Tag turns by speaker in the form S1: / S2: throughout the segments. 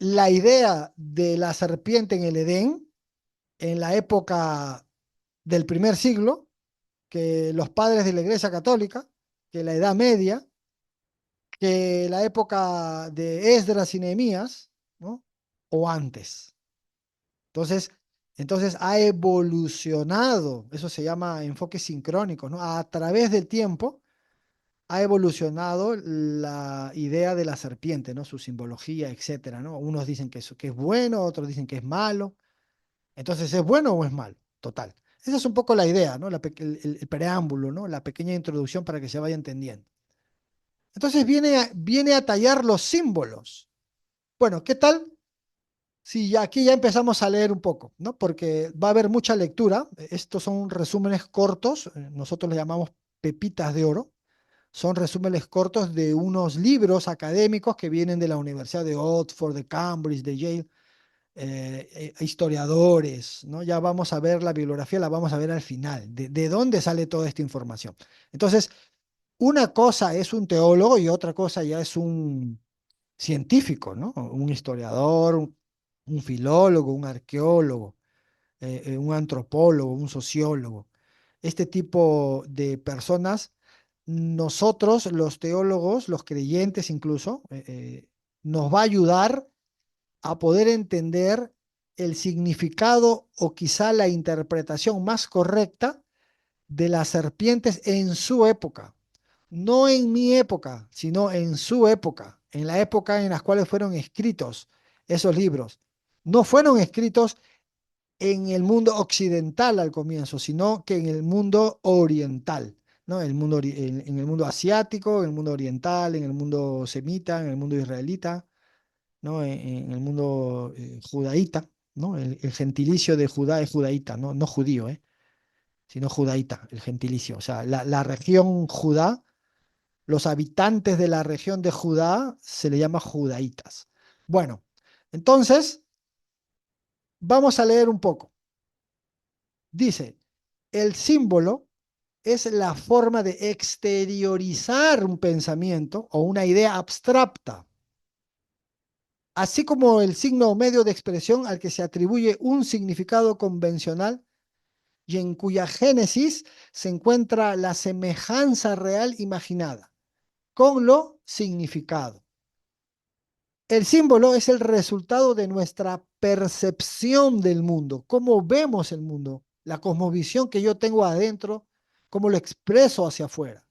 S1: la idea de la serpiente en el Edén, en la época del primer siglo, que los padres de la Iglesia Católica, que la Edad Media, que la época de Esdras y Nehemías, ¿no? O antes. Entonces, entonces ha evolucionado, eso se llama enfoque sincrónico, ¿no? A través del tiempo ha evolucionado la idea de la serpiente, ¿no? Su simbología, etcétera, ¿no? Unos dicen que es bueno, otros dicen que es malo. Entonces, ¿es bueno o es malo? Total. Esa es un poco la idea, ¿no? El preámbulo, ¿no? La pequeña introducción para que se vaya entendiendo. Entonces viene a tallar los símbolos. Bueno, ¿qué tal? Sí, aquí ya empezamos a leer un poco, ¿no? Porque va a haber mucha lectura. Estos son resúmenes cortos, nosotros les llamamos pepitas de oro. Son resúmenes cortos de unos libros académicos que vienen de la Universidad de Oxford, de Cambridge, de Yale, historiadores, ¿no? Ya vamos a ver la bibliografía, la vamos a ver al final, de dónde sale toda esta información. Entonces, una cosa es un teólogo y otra cosa ya es un científico, ¿no? Un historiador, un filólogo, un arqueólogo, un antropólogo, un sociólogo. Este tipo de personas, nosotros, los teólogos, los creyentes incluso, nos va a ayudar a poder entender el significado o quizá la interpretación más correcta de las serpientes en su época. No en mi época, sino en su época, en la época en las cuales fueron escritos esos libros. No fueron escritos en el mundo occidental al comienzo, sino que en el mundo oriental, ¿no? En el mundo asiático, en el mundo oriental, en el mundo semita, en el mundo israelita, ¿no? En el mundo judaíta, ¿no? El gentilicio de Judá es judaíta, ¿no? No judío, sino judaíta, el gentilicio. O sea, la región Judá, los habitantes de la región de Judá se le llama judaítas. Bueno, entonces, vamos a leer un poco. Dice, el símbolo es la forma de exteriorizar un pensamiento o una idea abstracta, así como el signo o medio de expresión al que se atribuye un significado convencional y en cuya génesis se encuentra la semejanza real imaginada con lo significado. El símbolo es el resultado de nuestra percepción del mundo, cómo vemos el mundo, la cosmovisión que yo tengo adentro, cómo lo expreso hacia afuera.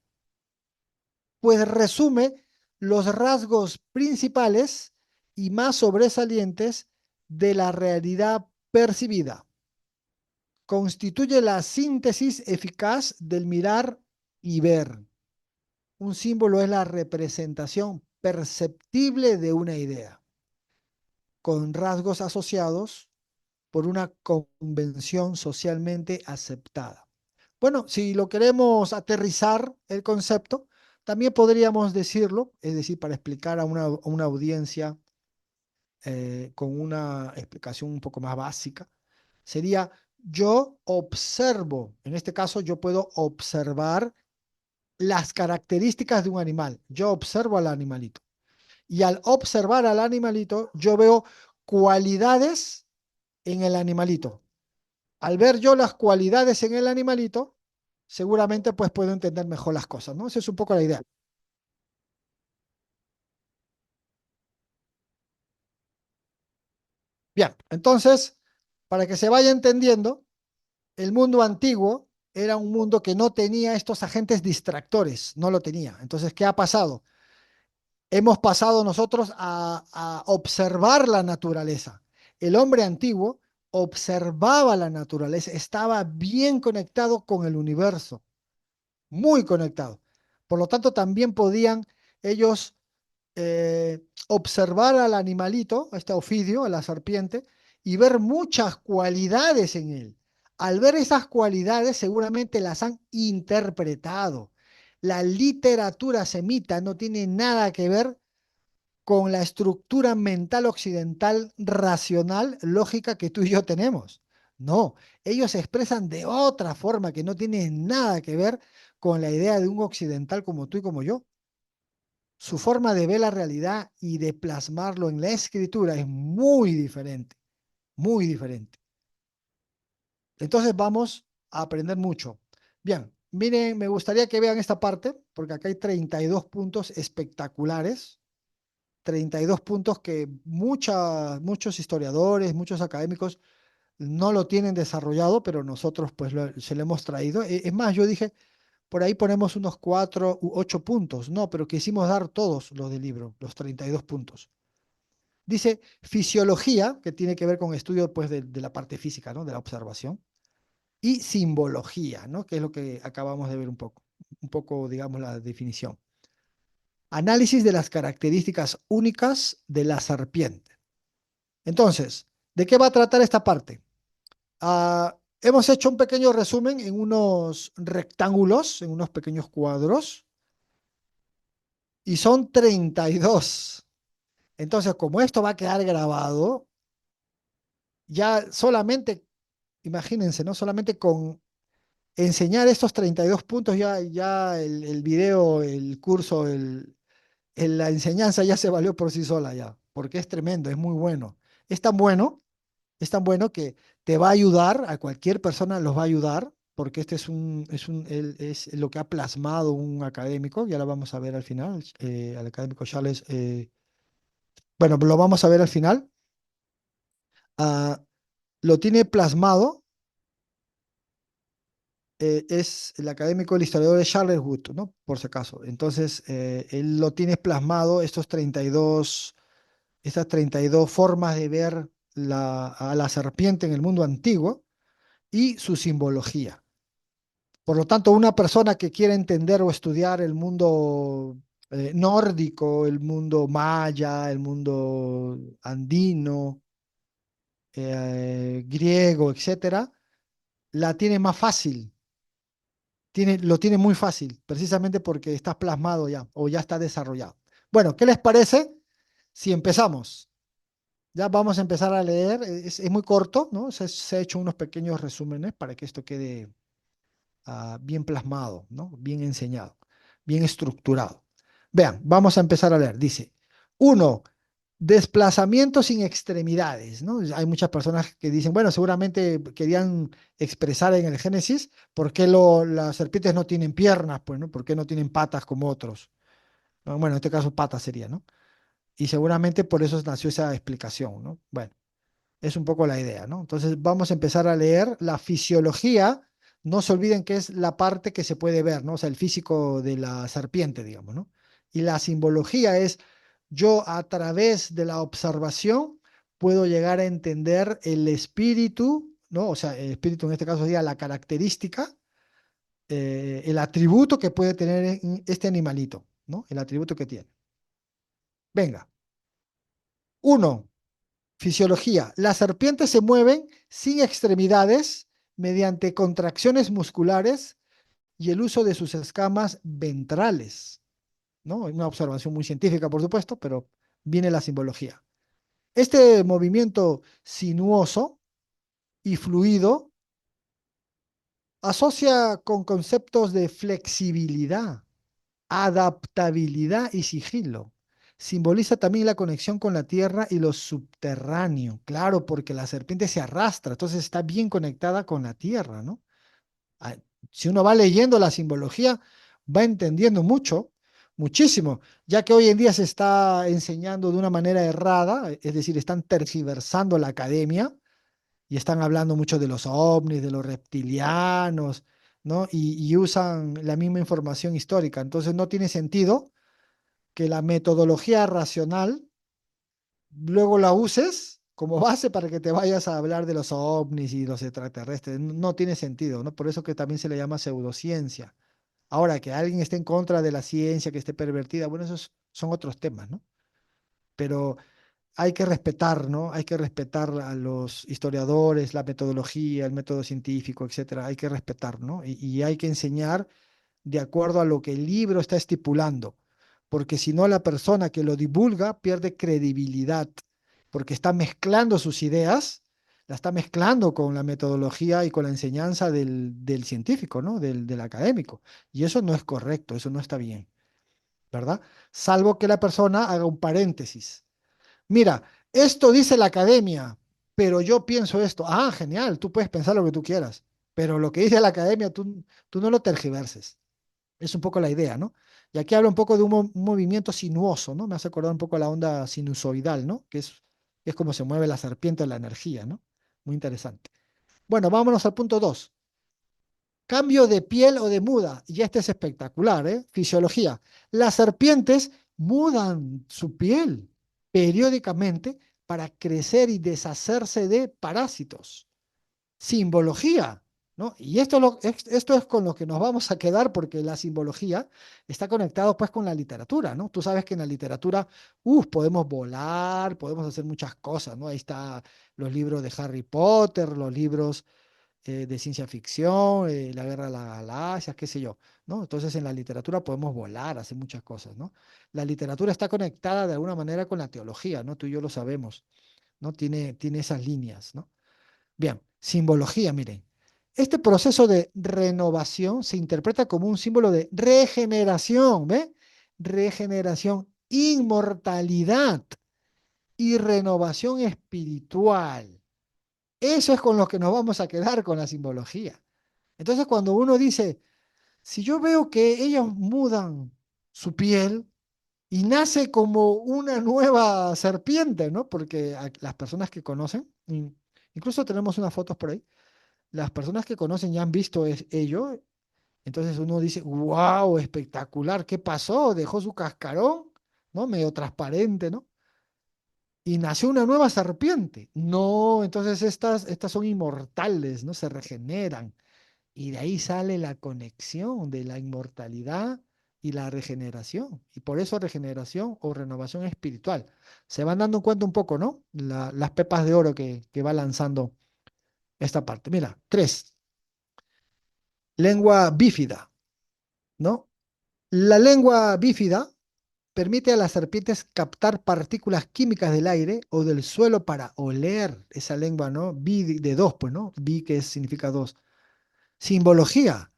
S1: Pues resume los rasgos principales y más sobresalientes de la realidad percibida. Constituye la síntesis eficaz del mirar y ver. Un símbolo es la representación perceptible de una idea, con rasgos asociados por una convención socialmente aceptada. Bueno, si lo queremos aterrizar el concepto, también podríamos decirlo, es decir, para explicar a una audiencia con una explicación un poco más básica, sería yo observo, en este caso yo puedo observar las características de un animal, yo observo al animalito y al observar al animalito yo veo cualidades en el animalito. Al ver yo las cualidades en el animalito, seguramente pues puedo entender mejor las cosas, ¿no? Esa es un poco la idea. Bien, entonces, para que se vaya entendiendo, el mundo antiguo era un mundo que no tenía estos agentes distractores, no lo tenía. Entonces, ¿qué ha pasado? Hemos pasado nosotros a observar la naturaleza. El hombre antiguo observaba la naturaleza, estaba bien conectado con el universo, muy conectado. Por lo tanto, también podían ellos observar al animalito, a este ofidio, a la serpiente, y ver muchas cualidades en él. Al ver esas cualidades, seguramente las han interpretado. La literatura semita no tiene nada que ver con la estructura mental occidental racional, lógica que tú y yo tenemos. No, ellos se expresan de otra forma que no tiene nada que ver con la idea de un occidental como tú y como yo. su forma de ver la realidad y de plasmarlo en la escritura es muy diferente, muy diferente. Entonces vamos a aprender mucho. Bien, miren, me gustaría que vean esta parte, porque acá hay 32 puntos espectaculares, 32 puntos que muchos historiadores, muchos académicos no lo tienen desarrollado, pero nosotros pues se lo hemos traído. Es más, yo dije, por ahí ponemos unos 4 u 8 puntos, no, pero quisimos dar todos los del libro, los 32 puntos. Dice fisiología, que tiene que ver con estudio pues de la parte física, ¿no? De la observación, y simbología, ¿no? Que es lo que acabamos de ver un poco, digamos, la definición. Análisis de las características únicas de la serpiente. Entonces, ¿de qué va a tratar esta parte? Hemos hecho un pequeño resumen en unos rectángulos, en unos pequeños cuadros, y son 32. Entonces, como esto va a quedar grabado, ya solamente, imagínense, ¿no? Solamente con enseñar estos 32 puntos, ya el video, el curso, la enseñanza ya se valió por sí sola ya, porque es tremendo, es muy bueno. Es tan bueno, es tan bueno que te va a ayudar, a cualquier persona los va a ayudar, porque este es lo que ha plasmado un académico, ya lo vamos a ver al final, al académico Charles, bueno, lo vamos a ver al final. Ah, lo tiene plasmado, es el académico, el historiador de Charles Wood, ¿no? Por si acaso. Entonces, él lo tiene plasmado, estas 32 formas de ver a la serpiente en el mundo antiguo y su simbología. Por lo tanto, una persona que quiere entender o estudiar el mundo nórdico, el mundo maya, el mundo andino, griego, etcétera, la tiene más fácil. Lo tiene muy fácil, precisamente porque está plasmado ya o ya está desarrollado. Bueno, ¿qué les parece si empezamos? Ya vamos a empezar a leer, es muy corto, ¿no? Se ha hecho unos pequeños resúmenes para que esto quede bien plasmado, ¿no? Bien enseñado, bien estructurado. Vean, vamos a empezar a leer. Dice, uno, desplazamiento sin extremidades, ¿no? Hay muchas personas que dicen, bueno, seguramente querían expresar en el Génesis por qué las serpientes no tienen piernas, pues, ¿no? ¿Por qué no tienen patas como otros? ¿No? Bueno, en este caso patas sería, ¿no? Y seguramente por eso nació esa explicación, ¿no? Bueno. Es un poco la idea, ¿no? Entonces vamos a empezar a leer la fisiología. No se olviden que es la parte que se puede ver, ¿no? O sea, el físico de la serpiente, digamos, ¿no? Y la simbología es yo a través de la observación puedo llegar a entender el espíritu, ¿no? O sea, el espíritu en este caso sería la característica, el atributo que puede tener este animalito, ¿no? El atributo que tiene. Venga. Uno. Fisiología. Las serpientes se mueven sin extremidades mediante contracciones musculares y el uso de sus escamas ventrales, ¿no? Una observación muy científica, por supuesto, pero viene la simbología. Este movimiento sinuoso y fluido asocia con conceptos de flexibilidad, adaptabilidad y sigilo. Simboliza también la conexión con la tierra y lo subterráneo. Claro, porque la serpiente se arrastra, entonces está bien conectada con la tierra, ¿no? Ah, Si uno va leyendo la simbología, va entendiendo mucho, muchísimo, ya que hoy en día se está enseñando de una manera errada, es decir, están tergiversando la academia y están hablando mucho de los ovnis, de los reptilianos, ¿no? Y usan la misma información histórica. Entonces no tiene sentido que la metodología racional luego la uses como base para que te vayas a hablar de los ovnis y los extraterrestres. No tiene sentido, ¿no? Por eso que también se le llama pseudociencia. Ahora, que alguien esté en contra de la ciencia, que esté pervertida, bueno, esos son otros temas, ¿no? Pero hay que respetar, ¿no? Hay que respetar a los historiadores, la metodología, el método científico, etcétera. Hay que respetar, ¿no? Y hay que enseñar de acuerdo a lo que el libro está estipulando, porque si no la persona que lo divulga pierde credibilidad, porque está mezclando sus ideas, la está mezclando con la metodología y con la enseñanza del científico, ¿no? Del académico. Y eso no es correcto, eso no está bien. ¿verdad? Salvo que la persona haga un paréntesis. Mira, esto dice la academia, pero yo pienso esto. Ah, genial, tú puedes pensar lo que tú quieras, pero lo que dice la academia, tú no lo tergiverses. Es un poco la idea, ¿no? Y aquí habla un poco de un movimiento sinuoso, ¿no? Me hace acordar un poco la onda sinusoidal, ¿no? Que es como se mueve la serpiente o la energía, ¿no? Muy interesante. Bueno, vámonos al punto 2. Cambio de piel o de muda. Y este es espectacular, ¿eh? Fisiología. Las serpientes mudan su piel periódicamente para crecer y deshacerse de parásitos. Simbología, ¿no? Y esto es con lo que nos vamos a quedar porque la simbología está conectado pues con la literatura, ¿no? Tú sabes que en la literatura, podemos volar, podemos hacer muchas cosas, ¿no? Ahí está los libros de Harry Potter, los libros de ciencia ficción, la guerra de las galaxias, qué sé yo, ¿no? Entonces en la literatura podemos volar, hacer muchas cosas, ¿no? La literatura está conectada de alguna manera con la teología, ¿no? Tú y yo lo sabemos, ¿no? Tiene esas líneas, ¿no? Bien, simbología, miren. Este proceso de renovación se interpreta como un símbolo de regeneración, ¿ve? Regeneración, inmortalidad y renovación espiritual. Eso es con lo que nos vamos a quedar con la simbología. Entonces, cuando uno dice, si yo veo que ellos mudan su piel y nace como una nueva serpiente, ¿no? Porque las personas que conocen, incluso tenemos unas fotos por ahí, las personas que conocen ya han visto ello, entonces uno dice, wow, espectacular, ¿qué pasó? Dejó su cascarón, ¿no? Medio transparente, ¿no? Y nació una nueva serpiente. No, entonces estas son inmortales, ¿no? Se regeneran. Y de ahí sale la conexión de la inmortalidad y la regeneración. Y por eso regeneración o renovación espiritual. Se van dando cuenta un poco, ¿no? Las pepas de oro que va lanzando esta parte. Mira, tres. Lengua bífida, ¿no? La lengua bífida permite a las serpientes captar partículas químicas del aire o del suelo para oler esa lengua, ¿no? Bi de dos, pues, ¿no? Bi que significa dos. Simbología.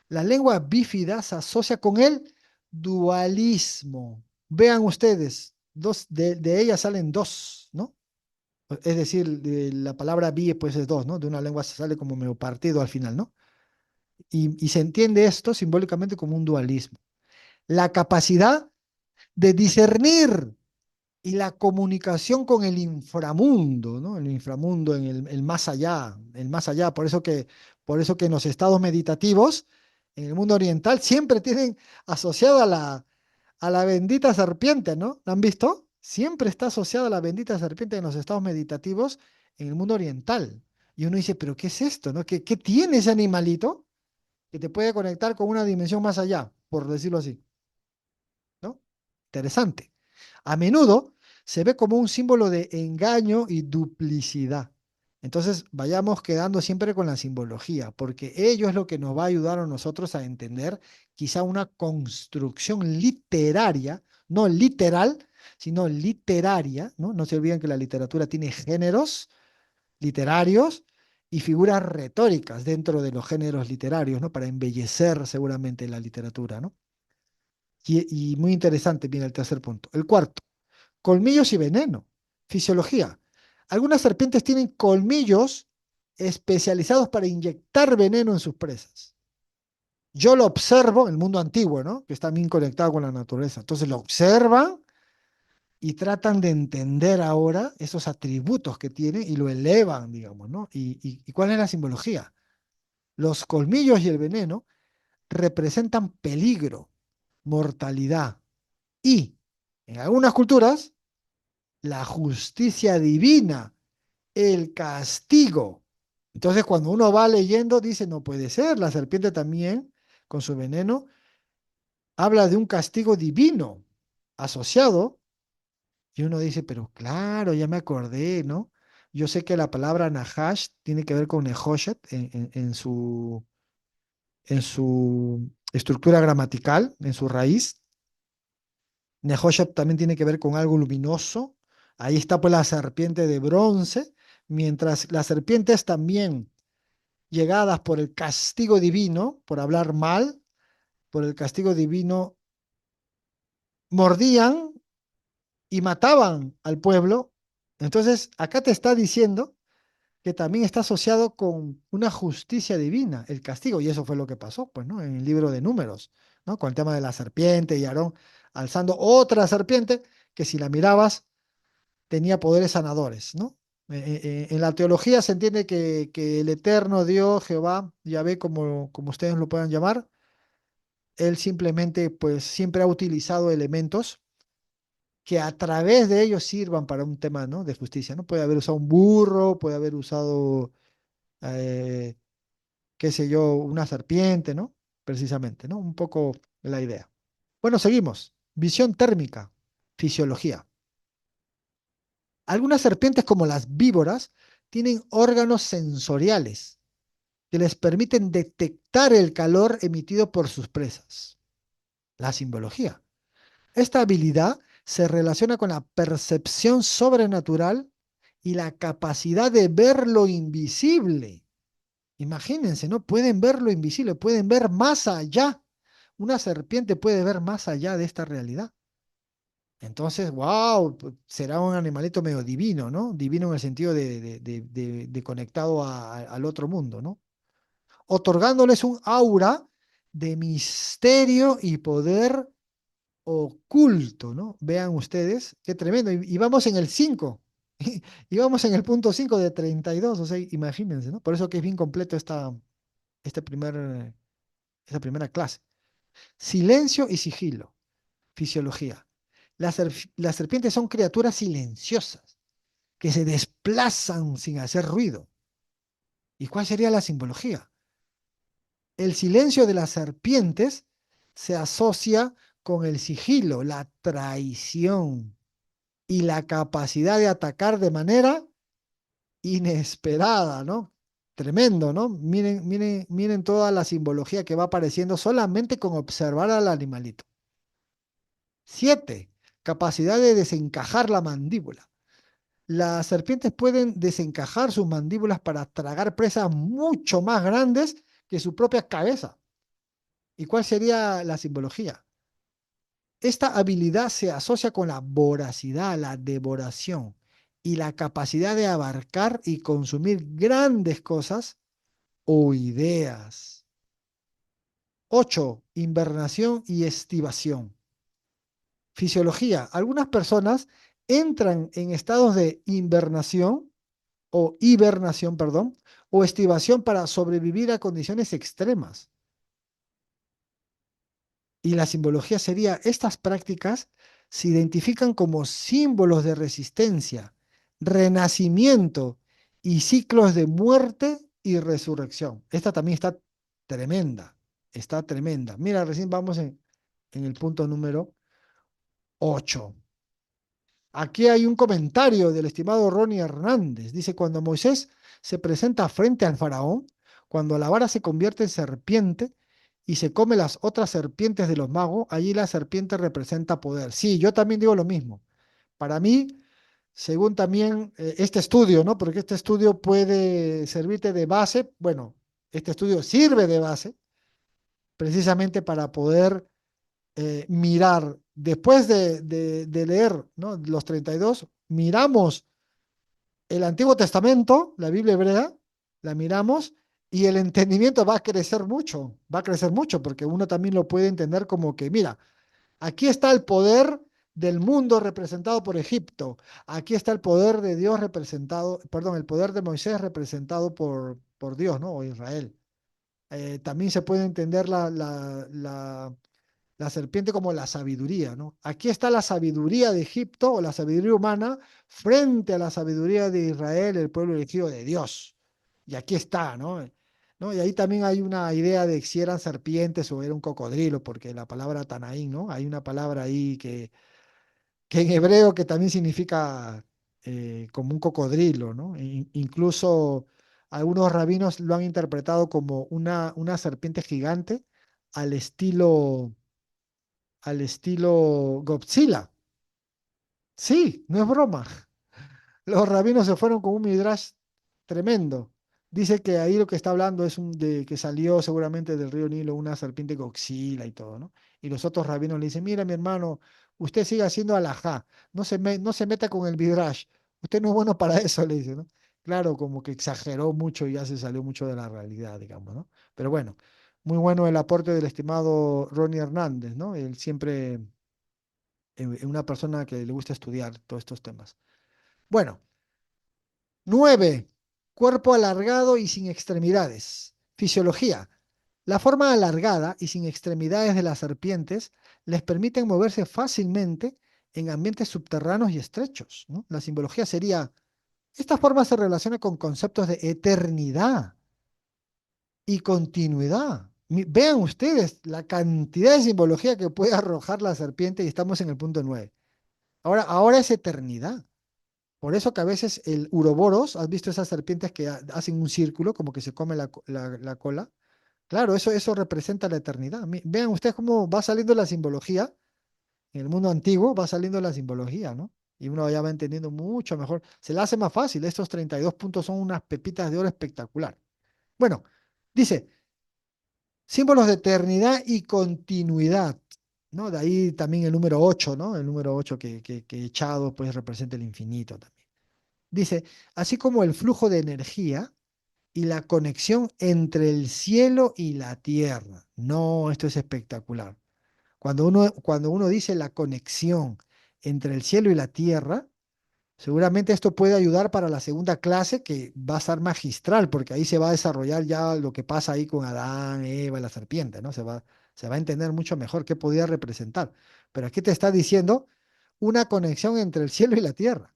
S1: La lengua bífida se asocia con el dualismo. Vean ustedes, de ellas salen dos, ¿no? Es decir, la palabra bi pues es dos, ¿no? De una lengua se sale como medio partido al final, ¿no? Y se entiende esto simbólicamente como un dualismo. La capacidad de discernir y la comunicación con el inframundo, ¿no? El inframundo, en el más allá, el más allá. Por eso que en los estados meditativos, en el mundo oriental, siempre tienen asociado a la bendita serpiente, ¿no? ¿La han visto? Siempre está asociada a la bendita serpiente en los estados meditativos en el mundo oriental. Y uno dice, ¿pero qué es esto, no? ¿Qué tiene ese animalito que te puede conectar con una dimensión más allá, por decirlo así, ¿no? Interesante. A menudo se ve como un símbolo de engaño y duplicidad. Entonces, vayamos quedando siempre con la simbología, porque ello es lo que nos va a ayudar a nosotros a entender quizá una construcción literaria, no literal, sino literaria, ¿no? No se olviden que la literatura tiene géneros literarios y figuras retóricas dentro de los géneros literarios, ¿no? Para embellecer seguramente la literatura, ¿no? Y muy interesante viene el tercer punto. El cuarto, colmillos y veneno. Fisiología. Algunas serpientes tienen colmillos especializados para inyectar veneno en sus presas. Yo lo observo en el mundo antiguo, ¿no? Que está bien conectado con la naturaleza. Entonces lo observan y tratan de entender ahora esos atributos que tiene y lo elevan, digamos, ¿no? ¿Y cuál es la simbología? Los colmillos y el veneno representan peligro, mortalidad y, en algunas culturas, la justicia divina, el castigo. Entonces, cuando uno va leyendo, dice, no puede ser, la serpiente también, con su veneno, habla de un castigo divino asociado. Y uno dice, pero claro, ya me acordé, ¿no? Yo sé que la palabra Nahash tiene que ver con Nehoshet en su estructura gramatical, en su raíz. Nehoshet también tiene que ver con algo luminoso. Ahí está pues la serpiente de bronce, mientras las serpientes también llegadas por el castigo divino, por hablar mal, por el castigo divino mordían y mataban al pueblo. Entonces, acá te está diciendo que también está asociado con una justicia divina, el castigo, y eso fue lo que pasó, pues, ¿no? En el libro de Números, ¿no? Con el tema de la serpiente y Aarón alzando otra serpiente que si la mirabas tenía poderes sanadores, ¿no? En la teología se entiende que el eterno Dios, Jehová, Yahvé, como ustedes lo puedan llamar, él simplemente, pues, siempre ha utilizado elementos que a través de ellos sirvan para un tema, ¿no? De justicia, ¿no? Puede haber usado un burro, puede haber usado eh, qué sé yo, una serpiente, ¿no? Precisamente, ¿no? Un poco la idea. Bueno, seguimos. Visión térmica, fisiología. Algunas serpientes, como las víboras, tienen órganos sensoriales que les permiten detectar el calor emitido por sus presas. La simbología. Esta habilidad se relaciona con la percepción sobrenatural y la capacidad de ver lo invisible. Imagínense, ¿no? Pueden ver lo invisible, pueden ver más allá. Una serpiente puede ver más allá de esta realidad. Entonces, wow, será un animalito medio divino, ¿no? Divino en el sentido de conectado al otro mundo, ¿no? Otorgándoles un aura de misterio y poder oculto, ¿no? Vean ustedes, qué tremendo. Y vamos en el 5, y vamos en el punto 5 de 32, o sea, imagínense, ¿no? Por eso que es bien completo este primer, esta primera clase. Silencio y sigilo, fisiología. Las serpientes son criaturas silenciosas que se desplazan sin hacer ruido. ¿Y cuál sería la simbología? El silencio de las serpientes se asocia con el sigilo, la traición y la capacidad de atacar de manera inesperada, ¿no? Tremendo, ¿no? Miren, miren, miren toda la simbología que va apareciendo solamente con observar al animalito. 7. Capacidad de desencajar la mandíbula. Las serpientes pueden desencajar sus mandíbulas para tragar presas mucho más grandes que su propia cabeza. ¿Y cuál sería la simbología? Esta habilidad se asocia con la voracidad, la devoración y la capacidad de abarcar y consumir grandes cosas o ideas. 8. Invernación y estivación. Fisiología. Algunas personas entran en estados de invernación o hibernación, perdón, o estivación para sobrevivir a condiciones extremas. Y la simbología sería, estas prácticas se identifican como símbolos de resistencia, renacimiento y ciclos de muerte y resurrección. Esta también está tremenda, está tremenda. Mira, recién vamos en el punto número 8. Aquí hay un comentario del estimado Ronnie Hernández. Dice, cuando Moisés se presenta frente al faraón, cuando la vara se convierte en serpiente y se come las otras serpientes de los magos, allí la serpiente representa poder. Sí, yo también digo lo mismo. Para mí, según también este estudio, ¿no? Porque este estudio puede servirte de base, bueno, este estudio sirve de base precisamente para poder mirar, después de leer, ¿no? Los 32, miramos el Antiguo Testamento, la Biblia hebrea, la miramos y el entendimiento va a crecer mucho, porque uno también lo puede entender como que, mira, aquí está el poder del mundo representado por Egipto, aquí está el poder de Dios representado, perdón, el poder de Moisés representado por Dios, ¿no? O Israel. También se puede entender la serpiente como la sabiduría, ¿no? Aquí está la sabiduría de Egipto o la sabiduría humana frente a la sabiduría de Israel, el pueblo elegido de Dios. Y aquí está, ¿no? ¿No? Y ahí también hay una idea de si eran serpientes o era un cocodrilo, porque la palabra Tanaín, ¿no? Hay una palabra ahí que en hebreo que también significa como un cocodrilo, ¿no? Incluso algunos rabinos lo han interpretado como una serpiente gigante al estilo Godzilla. Sí, no es broma. Los rabinos se fueron con un midrash tremendo. Dice que ahí lo que está hablando es de que salió seguramente del río Nilo una serpiente goxila y todo, ¿no? Y los otros rabinos le dicen, mira, mi hermano, usted sigue haciendo alajá, no se meta con el midrash, usted no es bueno para eso, le dice, ¿no? Claro, como que exageró mucho y ya se salió mucho de la realidad, digamos, ¿no? Pero bueno, muy bueno el aporte del estimado Ronnie Hernández, ¿no? Él siempre es una persona que le gusta estudiar todos estos temas. Bueno. 9. Cuerpo alargado y sin extremidades. Fisiología. La forma alargada y sin extremidades de las serpientes les permiten moverse fácilmente en ambientes subterráneos y estrechos, ¿no? La simbología sería, esta forma se relaciona con conceptos de eternidad y continuidad. Vean ustedes la cantidad de simbología que puede arrojar la serpiente y estamos en el punto 9. Ahora es eternidad. Por eso que a veces el uroboros, ¿has visto esas serpientes que hacen un círculo, como que se come la cola? Claro, eso representa la eternidad. Vean ustedes cómo va saliendo la simbología. En el mundo antiguo va saliendo la simbología, ¿no? Y uno ya va entendiendo mucho mejor. Se le hace más fácil. Estos 32 puntos son unas pepitas de oro espectacular. Bueno, dice, símbolos de eternidad y continuidad, ¿no? De ahí también el número 8, ¿no? El número 8 que echado pues representa el infinito también. Dice, así como el flujo de energía y la conexión entre el cielo y la tierra. No, esto es espectacular. Cuando uno dice la conexión entre el cielo y la tierra, seguramente esto puede ayudar para la segunda clase que va a ser magistral, porque ahí se va a desarrollar ya lo que pasa ahí con Adán, Eva y la serpiente, ¿no? Se va a entender mucho mejor qué podía representar. Pero aquí te está diciendo una conexión entre el cielo y la tierra.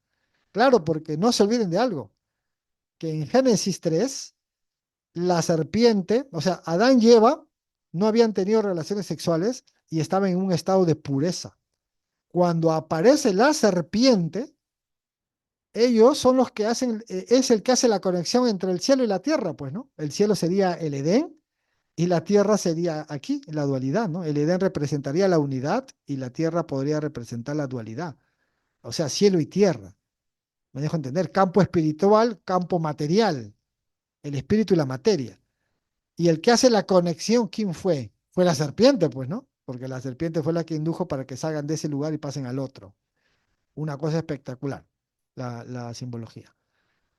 S1: Claro, porque no se olviden de algo, que en Génesis 3, la serpiente, o sea, Adán y Eva no habían tenido relaciones sexuales y estaban en un estado de pureza. Cuando aparece la serpiente, ellos son los que hacen, es el que hace la conexión entre el cielo y la tierra, pues, ¿no? El cielo sería el Edén y la tierra sería aquí, la dualidad, ¿no? El Edén representaría la unidad y la tierra podría representar la dualidad. O sea, cielo y tierra. Me dejo entender, campo espiritual, campo material, el espíritu y la materia. Y el que hace la conexión, ¿quién fue? Fue la serpiente, pues, ¿no? Porque la serpiente fue la que indujo para que salgan de ese lugar y pasen al otro. Una cosa espectacular, la simbología.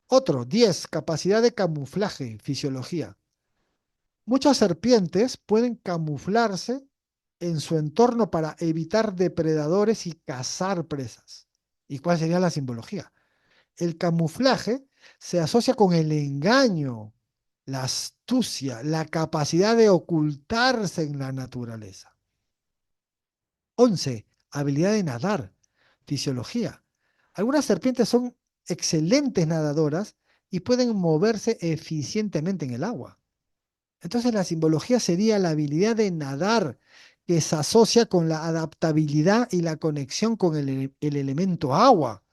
S1: Otro, 10, capacidad de camuflaje, fisiología. Muchas serpientes pueden camuflarse en su entorno para evitar depredadores y cazar presas. ¿Y cuál sería la simbología? El camuflaje se asocia con el engaño, la astucia, la capacidad de ocultarse en la naturaleza. 11. Habilidad de nadar, fisiología. Algunas serpientes son excelentes nadadoras y pueden moverse eficientemente en el agua. Entonces la simbología sería la habilidad de nadar que se asocia con la adaptabilidad y la conexión con el elemento agua,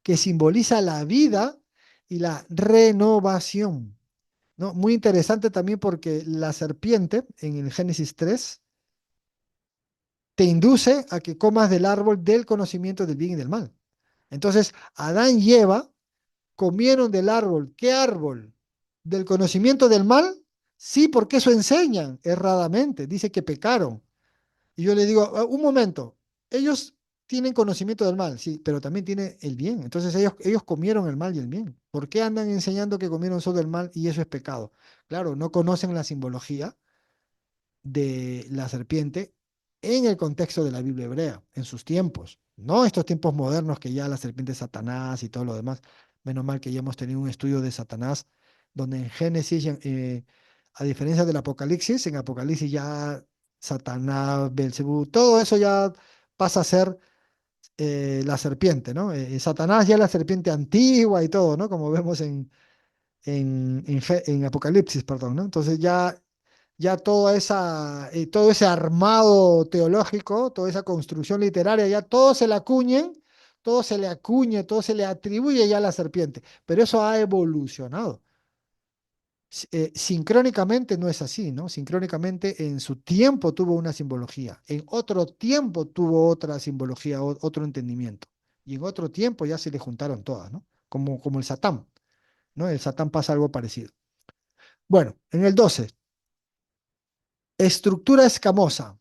S1: que simboliza la vida y la renovación, ¿no? Muy interesante también porque la serpiente en el Génesis 3 te induce a que comas del árbol del conocimiento del bien y del mal. Entonces, Adán y Eva comieron del árbol. ¿Qué árbol? ¿Del conocimiento del mal? Sí, porque eso enseñan erradamente. Dice que pecaron. Y yo le digo, "Ah, un momento, ellos tienen conocimiento del mal, sí, pero también tienen el bien. Entonces ellos comieron el mal y el bien. ¿Por qué andan enseñando que comieron solo el mal y eso es pecado? Claro, no conocen la simbología de la serpiente en el contexto de la Biblia hebrea, en sus tiempos, no estos tiempos modernos que ya la serpiente es Satanás y todo lo demás. Menos mal que ya hemos tenido un estudio de Satanás, donde en Génesis, a diferencia del Apocalipsis, en Apocalipsis ya Satanás, Belcebú, todo eso ya pasa a ser la serpiente, ¿no? Satanás ya es la serpiente antigua y todo, ¿no? Como vemos en Apocalipsis, perdón, ¿no? Entonces ya todo ese armado teológico, toda esa construcción literaria, ya todo se le acuñen, todo se le acuñe, todo se le atribuye ya a la serpiente. Pero eso ha evolucionado. Sincrónicamente no es así, ¿no? Sincrónicamente en su tiempo tuvo una simbología, en otro tiempo tuvo otra simbología, otro entendimiento. Y en otro tiempo ya se le juntaron todas, ¿no? Como el Satán, ¿no? El Satán pasa algo parecido. Bueno, en el 12, estructura escamosa,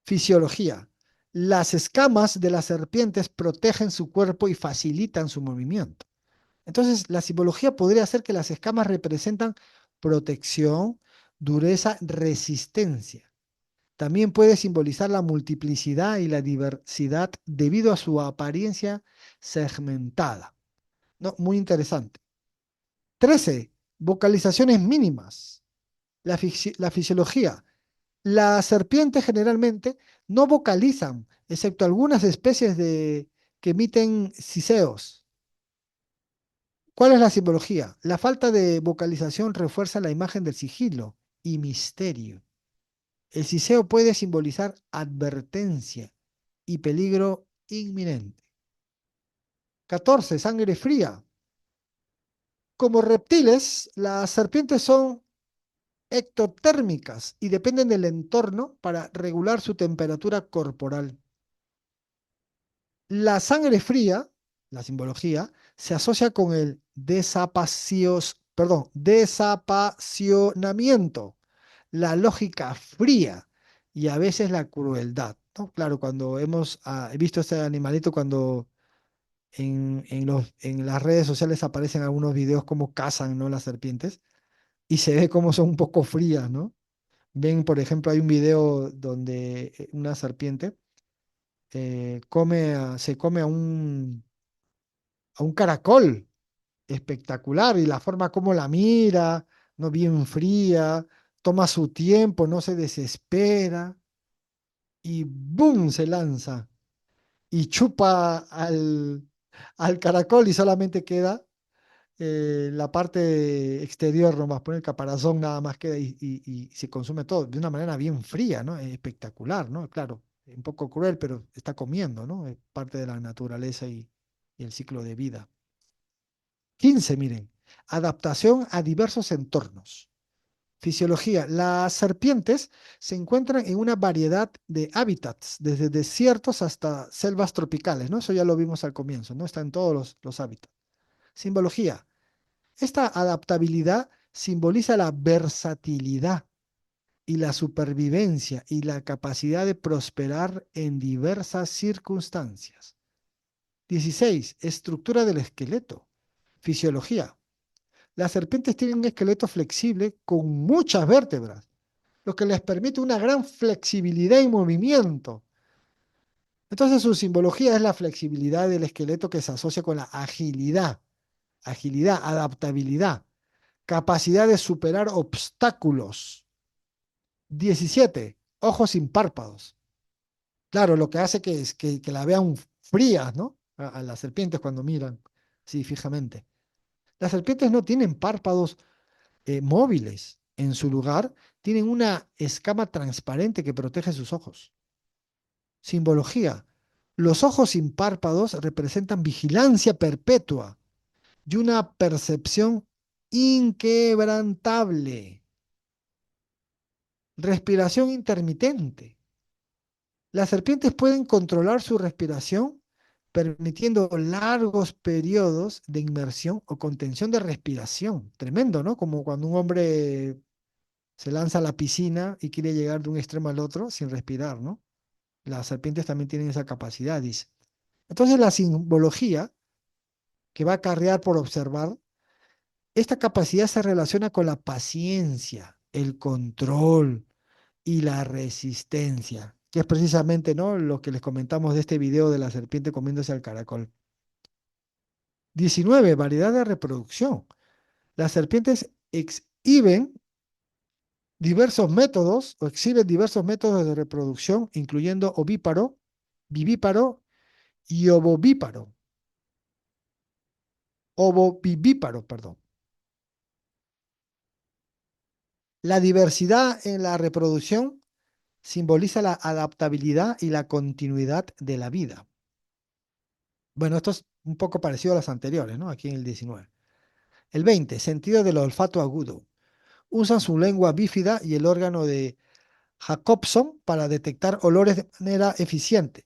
S1: fisiología. Las escamas de las serpientes protegen su cuerpo y facilitan su movimiento. Entonces, la simbología podría ser que las escamas representan protección, dureza, resistencia. También puede simbolizar la multiplicidad y la diversidad debido a su apariencia segmentada. ¿No? Muy interesante. 13. Vocalizaciones mínimas. La fisiología. Las serpientes generalmente no vocalizan, excepto algunas especies que emiten siseos. ¿Cuál es la simbología? La falta de vocalización refuerza la imagen del sigilo y misterio. El siseo puede simbolizar advertencia y peligro inminente. 14. Sangre fría. Como reptiles, las serpientes son ectotérmicas y dependen del entorno para regular su temperatura corporal. La sangre fría, la simbología, se asocia con el desapasionamiento, la lógica fría y a veces la crueldad, ¿no? Claro, cuando hemos visto este animalito, cuando en las redes sociales aparecen algunos videos como cazan, ¿no? Las serpientes y se ve cómo son un poco frías, ¿no? Ven, por ejemplo, hay un video donde una serpiente se come a un caracol espectacular y la forma como la mira, no bien fría, toma su tiempo, no se desespera y ¡boom! Se lanza y chupa al caracol y solamente queda la parte exterior, nomás pone el caparazón, nada más queda y se consume todo de una manera bien fría, ¿no? Es espectacular, ¿no? Claro, un poco cruel, pero está comiendo, ¿no? Es parte de la naturaleza y el ciclo de vida. 15, miren, adaptación a diversos entornos. Fisiología. Las serpientes se encuentran en una variedad de hábitats, desde desiertos hasta selvas tropicales, ¿no? Eso ya lo vimos al comienzo, ¿no? Está en todos los hábitats. Simbología. Esta adaptabilidad simboliza la versatilidad y la supervivencia y la capacidad de prosperar en diversas circunstancias. 16. Estructura del esqueleto. Fisiología. Las serpientes tienen un esqueleto flexible con muchas vértebras, lo que les permite una gran flexibilidad y movimiento. Entonces su simbología es la flexibilidad del esqueleto que se asocia con la agilidad, adaptabilidad, capacidad de superar obstáculos. 17. Ojos sin párpados. Claro, lo que hace que, es que la vean frías, ¿no? A las serpientes cuando miran, sí, fijamente. Las serpientes no tienen párpados móviles. En su lugar, tienen una escama transparente que protege sus ojos. Simbología. Los ojos sin párpados representan vigilancia perpetua y una percepción inquebrantable. Respiración intermitente. Las serpientes pueden controlar su respiración permitiendo largos periodos de inmersión o contención de respiración. Tremendo, ¿no? Como cuando un hombre se lanza a la piscina y quiere llegar de un extremo al otro sin respirar, ¿no? Las serpientes también tienen esa capacidad, dice. Entonces la simbología que va a acarrear por observar, esta capacidad se relaciona con la paciencia, el control y la resistencia, que es precisamente, ¿no? Lo que les comentamos de este video de la serpiente comiéndose al caracol. 19. Variedad de reproducción. Las serpientes exhiben diversos métodos de reproducción, incluyendo ovíparo, vivíparo y ovovivíparo, perdón. La diversidad en la reproducción simboliza la adaptabilidad y la continuidad de la vida. Bueno, esto es un poco parecido a los anteriores, ¿no? Aquí en el 19. El 20, sentido del olfato agudo. Usan su lengua bífida y el órgano de Jacobson para detectar olores de manera eficiente.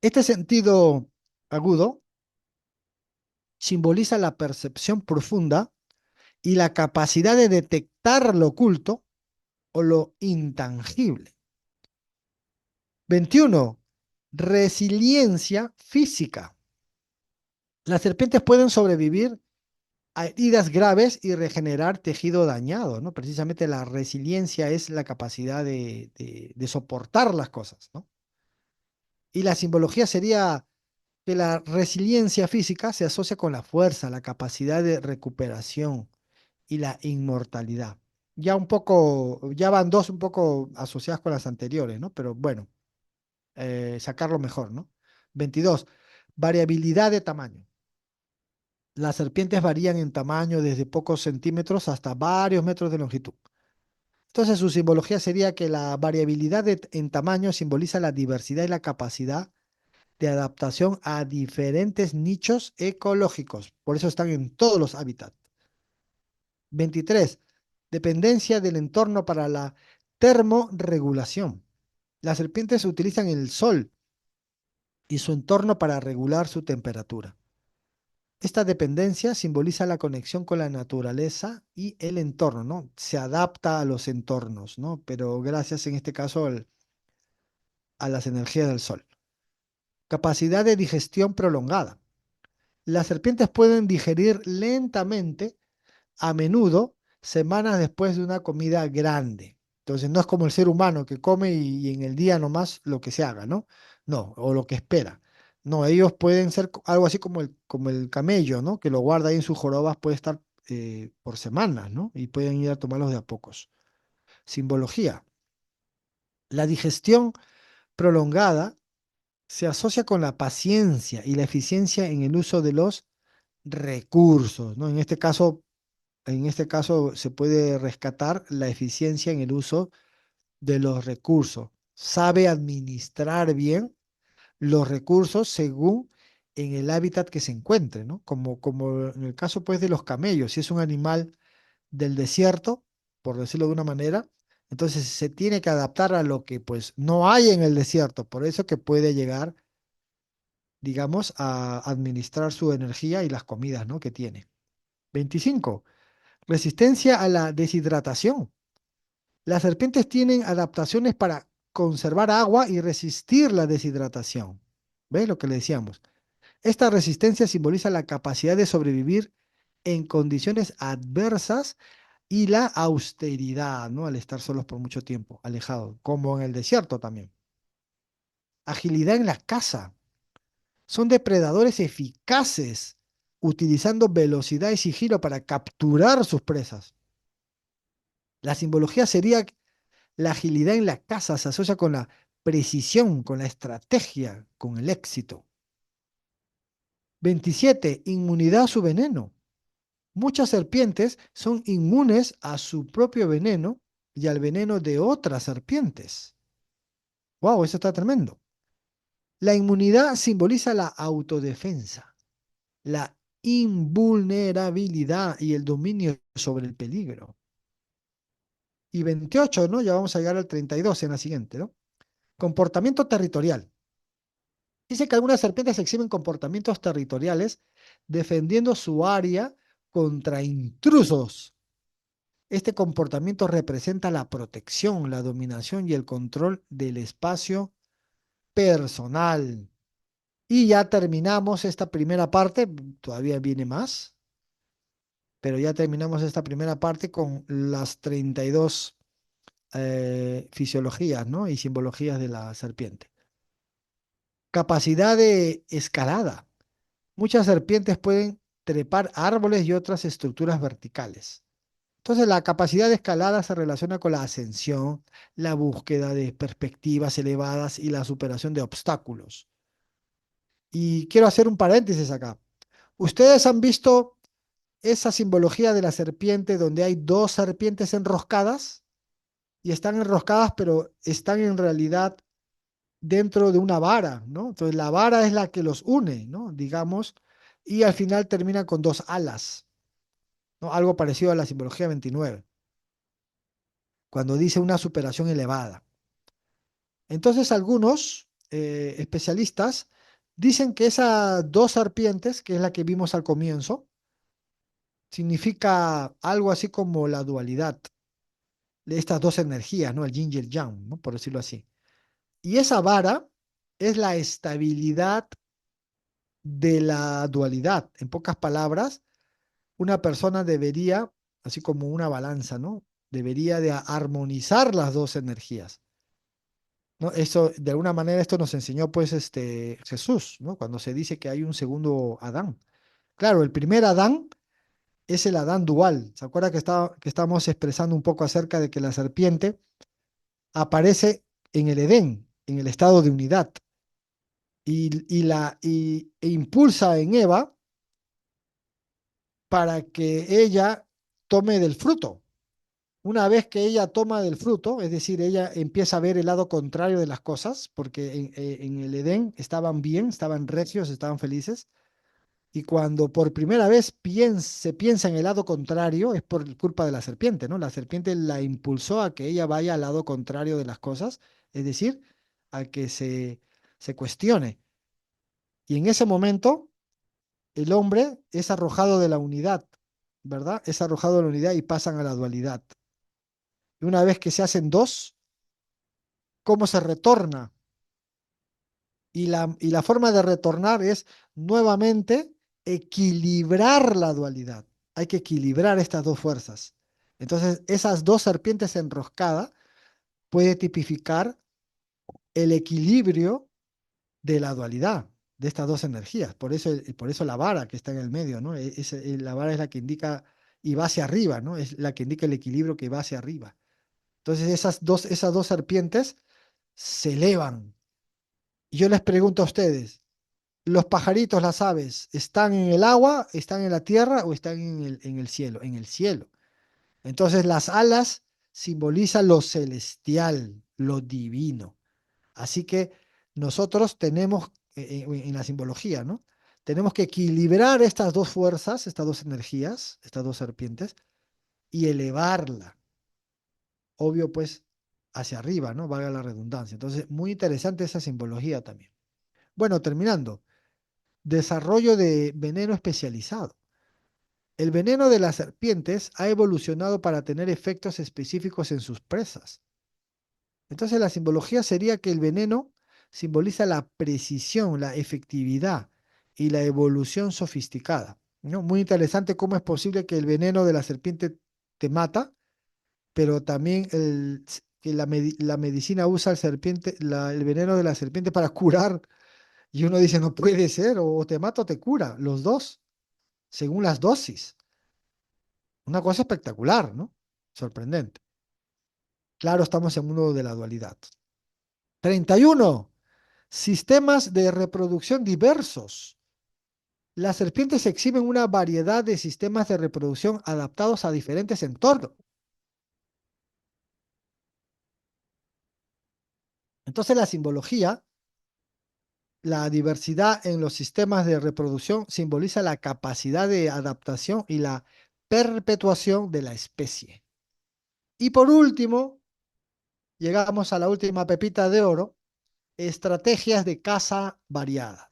S1: Este sentido agudo simboliza la percepción profunda y la capacidad de detectar lo oculto o lo intangible. 21. Resiliencia física. Las serpientes pueden sobrevivir a heridas graves y regenerar tejido dañado, ¿no? Precisamente la resiliencia es la capacidad de soportar las cosas, ¿no? Y la simbología sería que la resiliencia física se asocia con la fuerza, la capacidad de recuperación y la inmortalidad. Ya un poco, ya van dos un poco asociadas con las anteriores, ¿no? Pero bueno, sacarlo mejor, ¿no? 22. Variabilidad de tamaño. Las serpientes varían en tamaño desde pocos centímetros hasta varios metros de longitud. Entonces, su simbología sería que la variabilidad en tamaño simboliza la diversidad y la capacidad de adaptación a diferentes nichos ecológicos. Por eso están en todos los hábitats. 23. Dependencia del entorno para la termorregulación. Las serpientes utilizan el sol y su entorno para regular su temperatura. Esta dependencia simboliza la conexión con la naturaleza y el entorno, ¿no? Se adapta a los entornos, ¿no? Pero gracias en este caso a las energías del sol. Capacidad de digestión prolongada. Las serpientes pueden digerir lentamente, a menudo, semanas después de una comida grande. Entonces no es como el ser humano que come y en el día nomás lo que se haga, ¿no? No, o lo que espera. No, ellos pueden ser algo así como el camello, ¿no? Que lo guarda ahí en sus jorobas, puede estar por semanas, ¿no? Y pueden ir a tomarlos de a pocos. Simbología. La digestión prolongada se asocia con la paciencia y la eficiencia en el uso de los recursos, ¿no? En este caso se puede rescatar la eficiencia en el uso de los recursos. Sabe administrar bien los recursos según en el hábitat que se encuentre, ¿no? Como en el caso pues de los camellos, si es un animal del desierto, por decirlo de una manera, entonces se tiene que adaptar a lo que pues no hay en el desierto, por eso que puede llegar, digamos, a administrar su energía y las comidas, ¿no? que tiene. 25. Resistencia a la deshidratación. Las serpientes tienen adaptaciones para conservar agua y resistir la deshidratación. ¿Ves lo que le decíamos? Esta resistencia simboliza la capacidad de sobrevivir en condiciones adversas y la austeridad, ¿no? Al estar solos por mucho tiempo, alejados, como en el desierto también. Agilidad en la caza. Son depredadores eficaces, utilizando velocidad y sigilo para capturar sus presas. La simbología sería la agilidad en la caza se asocia con la precisión, con la estrategia, con el éxito. 27. Inmunidad a su veneno. Muchas serpientes son inmunes a su propio veneno y al veneno de otras serpientes. ¡Wow! Eso está tremendo. La inmunidad simboliza la autodefensa, la invulnerabilidad y el dominio sobre el peligro. Y 28, ¿no? Ya vamos a llegar al 32 en la siguiente, ¿no? Comportamiento territorial. Dice que algunas serpientes exhiben comportamientos territoriales defendiendo su área contra intrusos. Este comportamiento representa la protección, la dominación y el control del espacio personal. Y ya terminamos esta primera parte, todavía viene más, pero ya terminamos esta primera parte con las 32 fisiologías, ¿no? y simbologías de la serpiente. Capacidad de escalada. Muchas serpientes pueden trepar árboles y otras estructuras verticales. Entonces, la capacidad de escalada se relaciona con la ascensión, la búsqueda de perspectivas elevadas y la superación de obstáculos. Y quiero hacer un paréntesis acá. ¿Ustedes han visto esa simbología de la serpiente donde hay dos serpientes enroscadas? Y están enroscadas, pero están en realidad dentro de una vara, ¿no? Entonces la vara es la que los une, ¿no? Digamos, y al final termina con dos alas, ¿no? Algo parecido a la simbología 29, cuando dice una superación elevada. Entonces algunos especialistas dicen que esas dos serpientes, que es la que vimos al comienzo, significa algo así como la dualidad de estas dos energías, ¿no? El yin y el yang, ¿no? Por decirlo así. Y esa vara es la estabilidad de la dualidad. En pocas palabras, una persona debería, así como una balanza, ¿no? Debería de armonizar las dos energías, ¿no? Eso, de alguna manera, esto nos enseñó, pues, Jesús, ¿no? Cuando se dice que hay un segundo Adán. Claro, el primer Adán es el Adán dual. ¿Se acuerda que estábamos expresando un poco acerca de que la serpiente aparece en el Edén, en el estado de unidad, e impulsa en Eva para que ella tome del fruto? Una vez que ella toma del fruto, es decir, ella empieza a ver el lado contrario de las cosas, porque en el Edén estaban bien, estaban recios, estaban felices, y cuando por primera vez se piensa en el lado contrario, es por culpa de la serpiente, ¿no? La serpiente la impulsó a que ella vaya al lado contrario de las cosas, es decir, a que se cuestione. Y en ese momento, el hombre es arrojado de la unidad, ¿verdad? Es arrojado de la unidad y pasan a la dualidad. Y una vez que se hacen dos, ¿cómo se retorna? Y la forma de retornar es nuevamente equilibrar la dualidad. Hay que equilibrar estas dos fuerzas. Entonces, esas dos serpientes enroscadas puede tipificar el equilibrio de la dualidad, de estas dos energías. Por eso la vara que está en el medio, ¿no? La vara es la que indica y va hacia arriba, ¿no? Es la que indica el equilibrio que va hacia arriba. Entonces, esas dos serpientes se elevan. Y yo les pregunto a ustedes, ¿los pajaritos, las aves, están en el agua, están en la tierra o están en el cielo? En el cielo. Entonces las alas simbolizan lo celestial, lo divino. Así que nosotros tenemos, en la simbología, ¿no? Tenemos que equilibrar estas dos fuerzas, estas dos energías, estas dos serpientes, y elevarla, obvio, pues, hacia arriba, ¿no? Valga la redundancia. Entonces, muy interesante esa simbología también. Bueno, terminando. Desarrollo de veneno especializado. El veneno de las serpientes ha evolucionado para tener efectos específicos en sus presas. Entonces la simbología sería que el veneno simboliza la precisión, la efectividad y la evolución sofisticada, ¿no? Muy interesante cómo es posible que el veneno de la serpiente te mata, pero también que la medicina usa el veneno de la serpiente para curar. Y uno dice, no puede ser, o te mata o te cura, los dos, según las dosis. Una cosa espectacular, ¿no? Sorprendente. Claro, estamos en el mundo de la dualidad. 31. Sistemas de reproducción diversos. Las serpientes exhiben una variedad de sistemas de reproducción adaptados a diferentes entornos. Entonces, la simbología, la diversidad en los sistemas de reproducción simboliza la capacidad de adaptación y la perpetuación de la especie. Y por último, llegamos a la última pepita de oro: estrategias de caza variadas.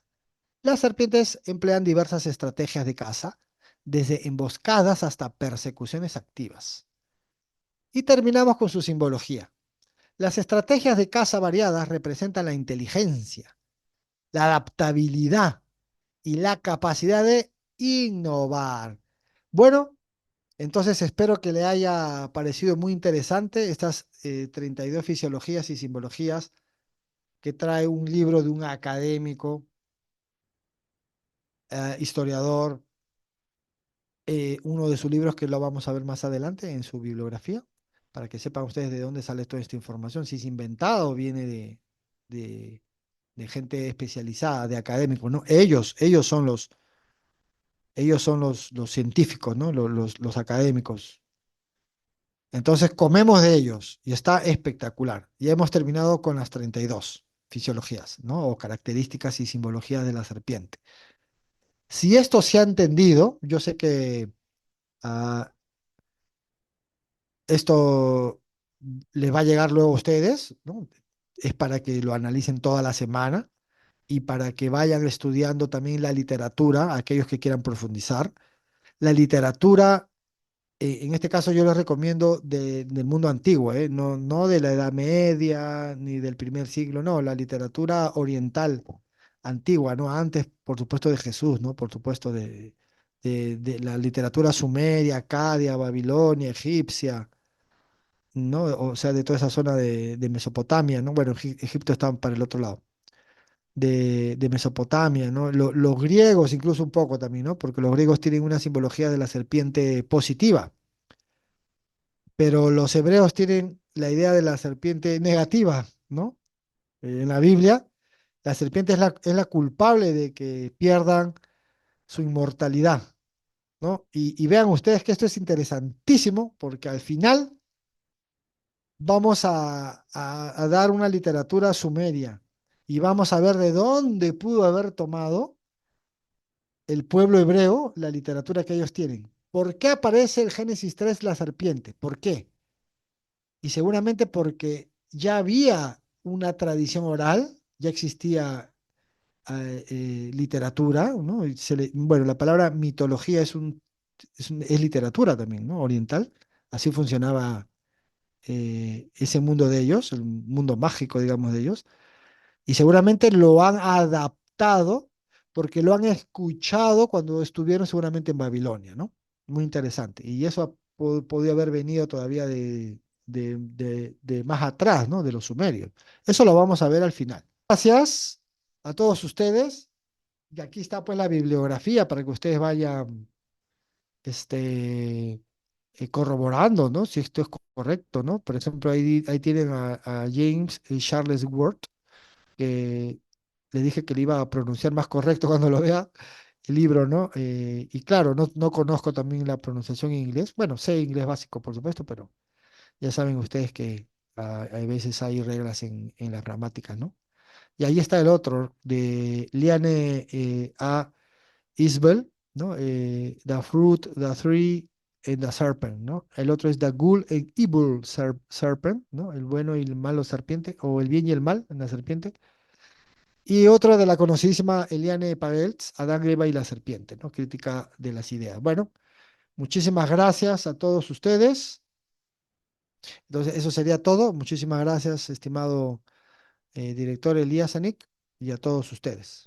S1: Las serpientes emplean diversas estrategias de caza, desde emboscadas hasta persecuciones activas. Y terminamos con su simbología. Las estrategias de caza variadas representan la inteligencia, la adaptabilidad y la capacidad de innovar. Bueno, entonces espero que le haya parecido muy interesante estas 32 fisiologías y simbologías que trae un libro de un académico, historiador, uno de sus libros que lo vamos a ver más adelante en su bibliografía, para que sepan ustedes de dónde sale toda esta información, si es inventado o viene de, de gente especializada, de académicos, ¿no? Ellos son los científicos, ¿no? Los académicos. Entonces comemos de ellos y está espectacular. Ya hemos terminado con las 32 fisiologías, ¿no? O características y simbologías de la serpiente. Si esto se ha entendido, yo sé que ah, esto les va a llegar luego a ustedes, ¿no? Es para que lo analicen toda la semana y para que vayan estudiando también la literatura, aquellos que quieran profundizar. La literatura, en este caso yo les recomiendo del mundo antiguo, no, no de la Edad Media ni del primer siglo, no, la literatura oriental antigua, ¿no? Antes, por supuesto, de Jesús, ¿no? Por supuesto, de la literatura sumeria, acadia, babilonia, egipcia, ¿no? O sea, de toda esa zona de Mesopotamia, ¿no? Bueno, Egipto está para el otro lado. De Mesopotamia, ¿no? Los griegos incluso un poco también, ¿no? Porque los griegos tienen una simbología de la serpiente positiva, pero los hebreos tienen la idea de la serpiente negativa, ¿no? En la Biblia, la serpiente es la culpable de que pierdan su inmortalidad, ¿no? Y vean ustedes que esto es interesantísimo porque al final vamos a dar una literatura sumeria y vamos a ver de dónde pudo haber tomado el pueblo hebreo la literatura que ellos tienen. ¿Por qué aparece el Génesis 3 la serpiente? ¿Por qué? Y seguramente porque ya había una tradición oral, ya existía literatura, ¿no? Bueno, la palabra mitología es literatura también, ¿no? Oriental. Así funcionaba ese mundo de ellos, el mundo mágico, digamos, de ellos. Y seguramente lo han adaptado porque lo han escuchado cuando estuvieron seguramente en Babilonia, ¿no? Muy interesante. Y eso podía haber venido todavía de más atrás, ¿no? De los sumerios. Eso lo vamos a ver al final. Gracias a todos ustedes. Y aquí está pues la bibliografía para que ustedes vayan este, corroborando, ¿no? Si esto es correcto, ¿no? Por ejemplo, ahí tienen a James Charles Ward, que le dije que le iba a pronunciar más correcto cuando lo vea el libro, ¿no? Y claro, no conozco también la pronunciación en inglés. Bueno, sé inglés básico, por supuesto, pero ya saben ustedes que hay veces hay reglas en las gramáticas, ¿no? Y ahí está el otro, de Liane A. Isbell, ¿no? The Fruit, the Tree and the Serpent, ¿no? El otro es The Good and Evil Serpent, ¿no? El bueno y el malo serpiente, o el bien y el mal en la serpiente. Y otra de la conocidísima Eliane Pagels, Adán, Eva y la serpiente, ¿no? Crítica de las ideas. Bueno, muchísimas gracias a todos ustedes. Entonces, eso sería todo. Muchísimas gracias, estimado director Elías Anik, y a todos ustedes.